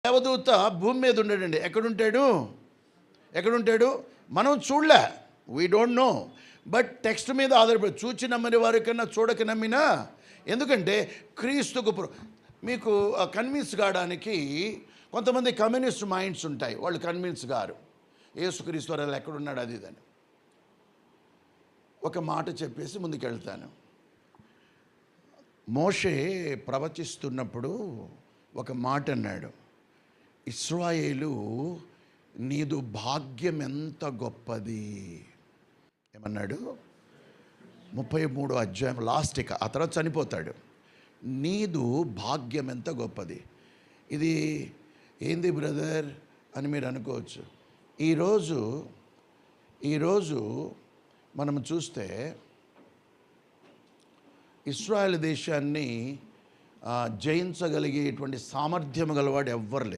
దేవదూత భూమి మీద ఉండడండి. ఎక్కడుంటాడు మనం చూడలే, we don't know. But text మీద ఆధారపడి చూచి నమ్మని వారి కన్నా చూడక నమ్మినా, ఎందుకంటే క్రీస్తుకు మీకు కన్విన్స్ కావడానికి కొంతమంది కమ్యూనిస్ట్ మైండ్స్ ఉంటాయి, వాళ్ళు కన్విన్స్ గారు యేసుక్రీస్తు వారు ఎక్కడున్నాడు అది ఇదని. ఒక మాట చెప్పేసి ముందుకెళ్తాను. మోషే ప్రవచిస్తున్నప్పుడు ఒక మాట అన్నాడు, ఇశ్రాయేలు నీదు భాగ్యం ఎంత గొప్పది. ఏమన్నాడు? 33వ అధ్యాయం లాస్ట్. ఆ తర్వాత చనిపోతాడు. నీదు భాగ్యం ఎంత గొప్పది. ఇది ఏంది బ్రదర్ అని మీరు అనుకోవచ్చు. ఈరోజు మనం చూస్తే ఇశ్రాయేల్ దేశాన్ని జయించగలిగేటువంటి సామర్థ్యం గలవాడు ఎవ్వరు లేరు.